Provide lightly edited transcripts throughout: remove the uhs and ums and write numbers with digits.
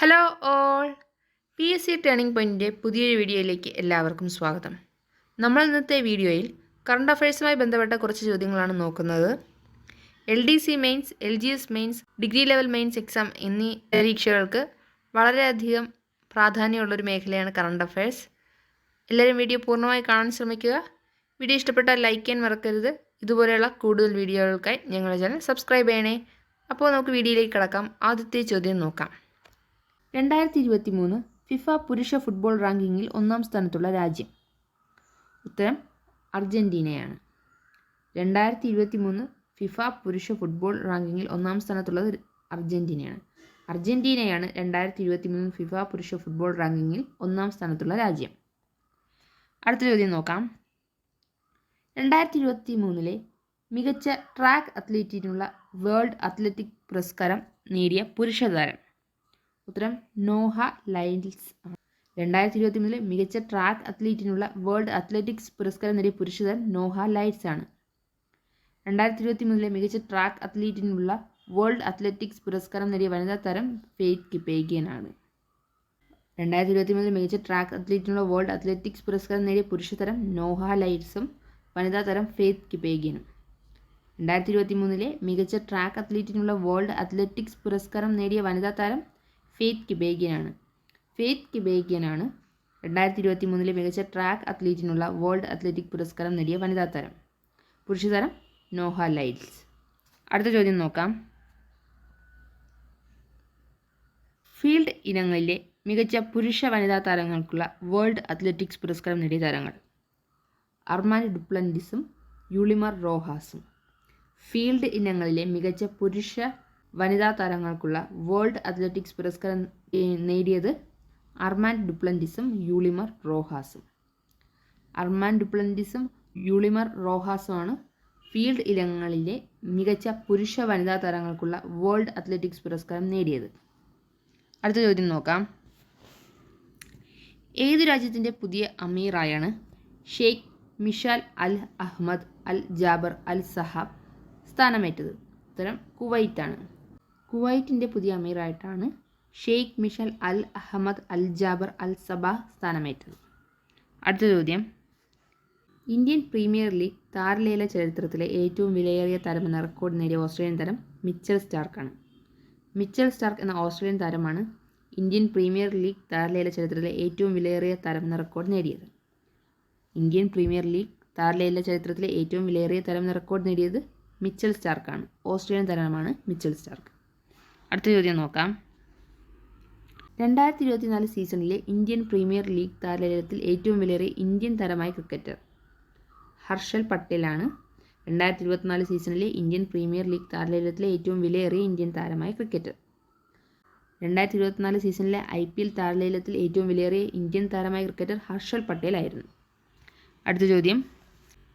Hello all, PSC turning പോയിൻറ്റിൻ്റെ പുതിയൊരു വീഡിയോയിലേക്ക് എല്ലാവർക്കും സ്വാഗതം. നമ്മൾ ഇന്നത്തെ വീഡിയോയിൽ കറണ്ട് അഫയേഴ്സുമായി ബന്ധപ്പെട്ട കുറച്ച് ചോദ്യങ്ങളാണ് നോക്കുന്നത്. LDC mains, LGS mains, degree level mains exam എന്നീ പരീക്ഷകൾക്ക് വളരെയധികം പ്രാധാന്യമുള്ളൊരു മേഖലയാണ് കറണ്ട് അഫയേഴ്സ്. എല്ലാവരും വീഡിയോ പൂർണ്ണമായി കാണാൻ ശ്രമിക്കുക. വീഡിയോ ഇഷ്ടപ്പെട്ടാൽ ലൈക്ക് ചെയ്യാൻ മറക്കരുത്. ഇതുപോലെയുള്ള കൂടുതൽ വീഡിയോകൾക്കായി ഞങ്ങളുടെ ചാനൽ സബ്സ്ക്രൈബ് ചെയ്യണേ. അപ്പോൾ നമുക്ക് വീഡിയോയിലേക്ക് കടക്കാം. ആദ്യത്തെ ചോദ്യം നോക്കാം. 2023 ഫിഫ പുരുഷ ഫുട്ബോൾ റാങ്കിങ്ങിൽ 1-ാം സ്ഥാനത്തുള്ള രാജ്യം? ഉത്തരം അർജൻറ്റീനയാണ്. 2023 ഫിഫ പുരുഷ ഫുട്ബോൾ റാങ്കിങ്ങിൽ 1-ാം സ്ഥാനത്തുള്ളത് അർജൻറ്റീനയാണ്. അർജൻറ്റീനയാണ് 2023 ഫിഫ പുരുഷ ഫുട്ബോൾ റാങ്കിങ്ങിൽ 1-ാം സ്ഥാനത്തുള്ള രാജ്യം. അടുത്ത ചോദ്യം നോക്കാം. 2023 മികച്ച ട്രാക്ക് അത്ലറ്റിനുള്ള വേൾഡ് അത്ലറ്റിക് പുരസ്കാരം നേടിയ പുരുഷ താരം? ഉത്തരം നോഹ ലൈൽസ്. 2023 മികച്ച ട്രാക്ക് അത്ലറ്റിനുള്ള വേൾഡ് അത്ലറ്റിക്സ് പുരസ്കാരം നേടിയ പുരുഷ താരം നോഹ ലൈൽസ് ആണ്. 2023 മികച്ച ട്രാക്ക് അത്ലറ്റിനുള്ള വേൾഡ് അത്ലറ്റിക്സ് പുരസ്കാരം നേടിയ വനിതാ താരം ഫെയ്ത്ത് കിപേഗിയൻ ആണ്. 2023 മികച്ച ട്രാക്ക് അത്ലറ്റിനുള്ള വേൾഡ് അത്ലറ്റിക്സ് പുരസ്കാരം നേടിയ പുരുഷ താരം നോഹ ലൈൽസും വനിതാ താരം ഫെയ്ത്ത് കിപേഗിയനും. 2023 മികച്ച ട്രാക്ക് അത്ലറ്റിനുള്ള വേൾഡ് അത്ലറ്റിക്സ് പുരസ്കാരം നേടിയ വനിതാ താരം ഫെയ്ത്ത് കിപേഗിയനാണ്. ഫെയ്ത്ത് കിപേഗിയനാണ് 2023 മികച്ച ട്രാക്ക് അത്ലറ്റിനുള്ള വേൾഡ് അത്ലറ്റിക് പുരസ്കാരം നേടിയ വനിതാ താരം. പുരുഷ താരം നോഹ ലൈൽസ്. അടുത്ത ചോദ്യം നോക്കാം. ഫീൽഡ് ഇനങ്ങളിലെ മികച്ച പുരുഷ വനിതാ താരങ്ങൾക്കുള്ള വേൾഡ് അത്ലറ്റിക്സ് പുരസ്കാരം നേടിയ താരങ്ങൾ? അർമാൻഡ് ഡുപ്ലന്റിസും യൂളിമർ റോഹാസും. ഫീൽഡ് ഇനങ്ങളിലെ മികച്ച പുരുഷ വനിതാ താരങ്ങൾക്കുള്ള വേൾഡ് അത്ലറ്റിക്സ് പുരസ്കാരം നേടിയത് അർമാൻഡ് ഡുപ്ലന്റിസും യൂളിമർ റോഹാസും. അർമാൻഡ് ഡുപ്ലന്റിസും യൂളിമർ റോഹാസുമാണ് ഫീൽഡ് ഇനങ്ങളിലെ മികച്ച പുരുഷ വനിതാ താരങ്ങൾക്കുള്ള വേൾഡ് അത്ലറ്റിക്സ് പുരസ്കാരം നേടിയത്. അടുത്ത ചോദ്യം നോക്കാം. ഏതു രാജ്യത്തിൻ്റെ പുതിയ അമീറായാണ് ഷെയ്ഖ് മിഷാൽ അൽ അഹ്മദ് അൽ ജാബർ അൽ സഹാബ് സ്ഥാനമേറ്റത്? ഉത്തരം കുവൈറ്റാണ്. കുവൈറ്റിൻ്റെ പുതിയ അമീറായിട്ടാണ് ഷെയ്ഖ് മിഷാൽ അൽ അഹമ്മദ് അൽ ജാബർ അൽ സബാഹ് സ്ഥാനമേറ്റത്. അടുത്ത ചോദ്യം. ഇന്ത്യൻ പ്രീമിയർ ലീഗ് താരലേല ചരിത്രത്തിലെ ഏറ്റവും വിലയേറിയ താരമെന്ന റെക്കോർഡ് നേടിയ ഓസ്ട്രേലിയൻ താരം മിച്ചൽ സ്റ്റാർക്കാണ്. മിച്ചൽ സ്റ്റാർക്ക് എന്ന ഓസ്ട്രേലിയൻ താരമാണ് ഇന്ത്യൻ പ്രീമിയർ ലീഗ് താരലേല ചരിത്രത്തിലെ ഏറ്റവും വിലയേറിയ താരമെന്ന റെക്കോർഡ് നേടിയത്. ഇന്ത്യൻ പ്രീമിയർ ലീഗ് താരലേല ചരിത്രത്തിലെ ഏറ്റവും വിലയേറിയ താരമെന്ന റെക്കോർഡ് നേടിയത് മിച്ചൽ സ്റ്റാർക്കാണ്. ഓസ്ട്രേലിയൻ താരമാണ് മിച്ചൽ സ്റ്റാർക്ക്. അടുത്ത ചോദ്യം നോക്കാം. 2024 സീസണിലെ ഇന്ത്യൻ പ്രീമിയർ ലീഗ് താരലേലത്തിൽ ഏറ്റവും വിലയേറിയ ഇന്ത്യൻ താരമായ ക്രിക്കറ്റർ? ഹർഷൽ പട്ടേലാണ് 2024 സീസണിലെ ഇന്ത്യൻ പ്രീമിയർ ലീഗ് താരലേലത്തിലെ ഏറ്റവും വിലയേറിയ ഇന്ത്യൻ താരമായ ക്രിക്കറ്റർ. 2024 സീസണിലെ IPL താരലേലത്തിൽ ഏറ്റവും വിലയേറിയ ഇന്ത്യൻ താരമായ ക്രിക്കറ്റർ ഹർഷൽ പട്ടേൽ ആയിരുന്നു. അടുത്ത ചോദ്യം.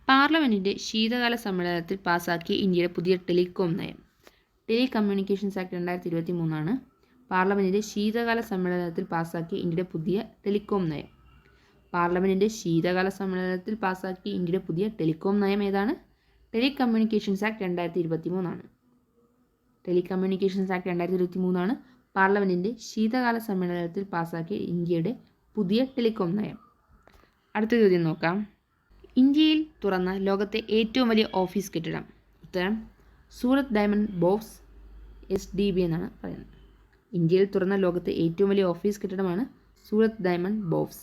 പാർലമെൻറ്റിൻ്റെ ശീതകാല സമ്മേളനത്തിൽ പാസാക്കിയ ഇന്ത്യയുടെ പുതിയ ടെലികോം നയം? ടെലികമ്മ്യൂണിക്കേഷൻസ് ആക്ട് 2023 ആണ് പാർലമെൻറ്റിൻ്റെ ശീതകാല സമ്മേളനത്തിൽ പാസാക്കിയ ഇന്ത്യയുടെ പുതിയ ടെലികോം നയം. പാർലമെൻറ്റിൻ്റെ ശീതകാല സമ്മേളനത്തിൽ പാസാക്കിയ ഇന്ത്യയുടെ പുതിയ ടെലികോം നയം ഏതാണ്? ടെലികമ്മ്യൂണിക്കേഷൻസ് ആക്ട് 2023 ആണ്. ടെലികമ്മ്യൂണിക്കേഷൻസ് ആക്ട് 2023 ആണ് പാർലമെൻറ്റിൻ്റെ ശീതകാല സമ്മേളനത്തിൽ പാസാക്കിയ ഇന്ത്യയുടെ പുതിയ ടെലികോം നയം. അടുത്ത ചോദ്യം നോക്കാം. ഇന്ത്യയിൽ തുറന്ന ലോകത്തെ ഏറ്റവും വലിയ ഓഫീസ് കെട്ടിടം? ഉത്തരം സൂറത്ത് ഡയമണ്ട് ബോവ്സ് SDB എന്നാണ് പറയുന്നത്. ഇന്ത്യയിൽ തുറന്ന ലോകത്തെ ഏറ്റവും വലിയ ഓഫീസ് കെട്ടിടമാണ് സൂറത്ത് ഡയമണ്ട് ബോവ്സ്.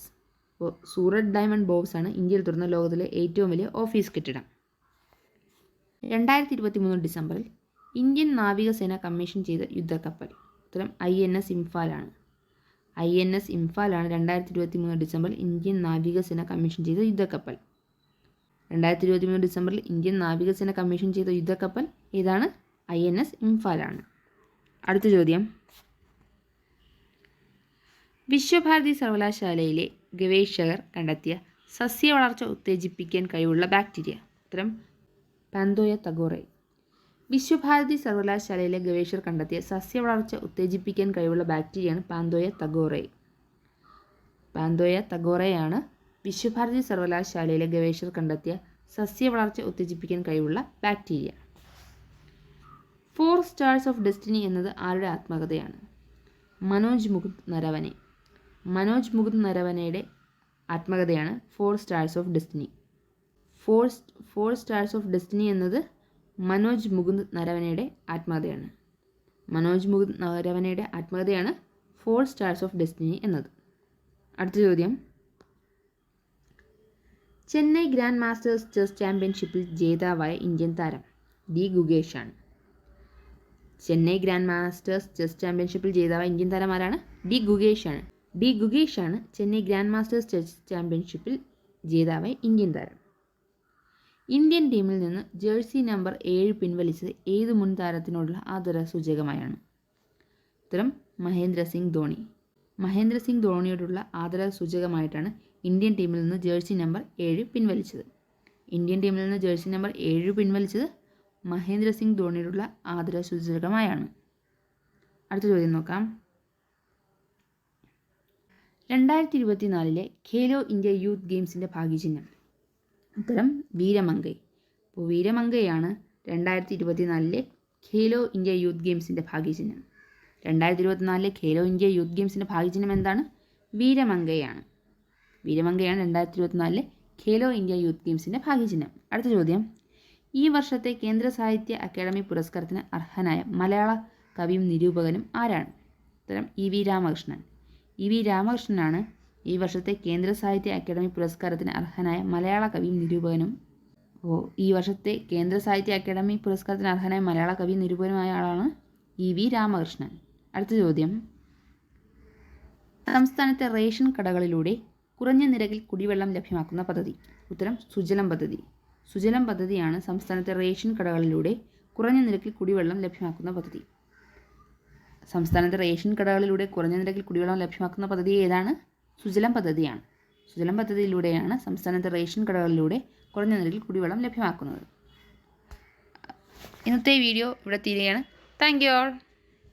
അപ്പോൾ സൂറത്ത് ഡയമണ്ട് ബോവ്സ് ആണ് ഇന്ത്യയിൽ തുറന്ന ലോകത്തിലെ ഏറ്റവും വലിയ ഓഫീസ് കെട്ടിടം. 2023 ഡിസംബറിൽ ഇന്ത്യൻ നാവികസേന കമ്മീഷൻ ചെയ്ത യുദ്ധക്കപ്പൽ? ഉത്തരം INS ഇംഫാലാണ്. INS ഇംഫാലാണ് 2023 ഡിസംബറിൽ ഇന്ത്യൻ നാവികസേന കമ്മീഷൻ ചെയ്ത യുദ്ധക്കപ്പൽ. 2023 ഡിസംബറിൽ ഇന്ത്യൻ നാവികസേന കമ്മീഷൻ ചെയ്ത യുദ്ധക്കപ്പൽ ഏതാണ്? INS ഇംഫാലാണ്. അടുത്ത ചോദ്യം. വിശ്വഭാരതി സർവകലാശാലയിലെ ഗവേഷകർ കണ്ടെത്തിയ സസ്യ വളർച്ച ഉത്തേജിപ്പിക്കാൻ കഴിവുള്ള ബാക്ടീരിയ? ഉത്തരം പാന്തോയ തഗോറെ. വിശ്വഭാരതി സർവകലാശാലയിലെ ഗവേഷകർ കണ്ടെത്തിയ സസ്യ വളർച്ച ഉത്തേജിപ്പിക്കാൻ കഴിവുള്ള ബാക്ടീരിയയാണ് പാന്തോയ തഗോറെ. പാന്തോയ തഗോറയാണ് വിശ്വഭാരതി സർവകലാശാലയിലെ ഗവേഷകർ കണ്ടെത്തിയ സസ്യ വളർച്ച ഉത്തേജിപ്പിക്കാൻ കഴിവുള്ള ബാക്ടീരിയ. 4 സ്റ്റാർസ് ഓഫ് ഡെസ്റ്റിനി എന്നത് ആരുടെ ആത്മകഥയാണ്? മനോജ് മുകുന്ദ് നരവനെ. മനോജ് മുകുന്ദ് നരവനയുടെ ആത്മകഥയാണ് 4 stars of destiny. 4 stars of destiny എന്നത് മനോജ് മുകുന്ദ് നരവനയുടെ ആത്മകഥയാണ്. മനോജ് മുകുന്ദ് നരവനയുടെ ആത്മകഥയാണ് 4 സ്റ്റാർസ് ഓഫ് ഡെസ്റ്റിനി എന്നത്. അടുത്ത ചോദ്യം, ചെന്നൈ ഗ്രാൻഡ് മാസ്റ്റേഴ്സ് ചെസ് ചാമ്പ്യൻഷിപ്പിൽ ജേതാവായ ഇന്ത്യൻ താരം ഡി ഗുകേഷ് ആണ്. ചെന്നൈ ഗ്രാൻഡ് മാസ്റ്റേഴ്സ് ചെസ് ചാമ്പ്യൻഷിപ്പിൽ ജേതാവായ ഇന്ത്യൻ താരം ആരാണ്? ഡി ഗുകേഷ് ആണ്. ഡി ഗുകേഷ് ആണ് ചെന്നൈ ഗ്രാൻഡ് മാസ്റ്റേഴ്സ് ചെസ് ചാമ്പ്യൻഷിപ്പിൽ ജേതാവായ ഇന്ത്യൻ താരം. ഇന്ത്യൻ ടീമിൽ നിന്ന് ജേഴ്സി നമ്പർ 7 പിൻവലിച്ചത് ഏത് മുൻ താരത്തിനോടുള്ള ആദരസൂചകമായാണ്? ഉത്തരം മഹേന്ദ്ര സിംഗ് ധോണി. മഹേന്ദ്ര സിംഗ് ധോണിയോടുള്ള ആദരസൂചകമായിട്ടാണ് ഇന്ത്യൻ ടീമിൽ നിന്ന് ജേഴ്സി നമ്പർ 7 പിൻവലിച്ചത്. ഇന്ത്യൻ ടീമിൽ നിന്ന് ജേഴ്സി നമ്പർ 7 പിൻവലിച്ചത് മഹേന്ദ്ര സിംഗ് ധോണിയോടുള്ള ആദരസൂചകമായാണ്. അടുത്ത ചോദ്യം നോക്കാം. 2024 ഖേലോ ഇന്ത്യ യൂത്ത് ഗെയിംസിൻ്റെ ഭാഗ്യചിഹ്നം? ഉത്തരം വീരമംഗൈ. അപ്പോൾ വീരമംഗൈയാണ് 2024 ഖേലോ ഇന്ത്യ യൂത്ത് ഗെയിംസിൻ്റെ ഭാഗ്യചിഹ്നം. 2024 ഖേലോ ഇന്ത്യ യൂത്ത് ഗെയിംസിൻ്റെ ഭാഗ്യചിഹ്നം എന്താണ്? വീരമംഗൈയാണ്. വീരമംഗൈയാണ് 2024 ഖേലോ ഇന്ത്യ യൂത്ത് ഗെയിംസിൻ്റെ ഭാഗ്യചിഹ്നം. അടുത്ത ചോദ്യം, ഈ വർഷത്തെ കേന്ദ്ര സാഹിത്യ അക്കാദമി പുരസ്കാരത്തിന് അർഹനായ മലയാള കവിയും നിരൂപകനും ആരാണ്? ഉത്തരം E V Ramakrishnan. E V രാമകൃഷ്ണനാണ് ഈ വർഷത്തെ കേന്ദ്ര സാഹിത്യ അക്കാദമി പുരസ്കാരത്തിന് അർഹനായ മലയാള കവിയും നിരൂപകനും. അപ്പോൾ ഈ വർഷത്തെ കേന്ദ്ര സാഹിത്യ അക്കാദമി പുരസ്കാരത്തിന് അർഹനായ മലയാള കവിയും നിരൂപകനുമായ ആളാണ് ഇ വി രാമകൃഷ്ണൻ. അടുത്ത ചോദ്യം, സംസ്ഥാനത്തെ റേഷൻ കടകളിലൂടെ കുറഞ്ഞ നിരക്കിൽ കുടിവെള്ളം ലഭ്യമാക്കുന്ന പദ്ധതി? ഉത്തരം സുജലം പദ്ധതി. സുജലം പദ്ധതിയാണ് സംസ്ഥാനത്തെ റേഷൻ കടകളിലൂടെ കുറഞ്ഞ നിരക്കിൽ കുടിവെള്ളം ലഭ്യമാക്കുന്ന പദ്ധതി. സംസ്ഥാനത്തെ റേഷൻ കടകളിലൂടെ കുറഞ്ഞ നിരക്കിൽ കുടിവെള്ളം ലഭ്യമാക്കുന്ന പദ്ധതി ഏതാണ്? സുജലം പദ്ധതിയാണ്. സുജലം പദ്ധതിയിലൂടെയാണ് സംസ്ഥാനത്തെ റേഷൻ കടകളിലൂടെ കുറഞ്ഞ നിരക്കിൽ കുടിവെള്ളം ലഭ്യമാക്കുന്നത്. ഇന്നത്തെ വീഡിയോ ഇവിടെ തീരുകയാണ്. Thank you all.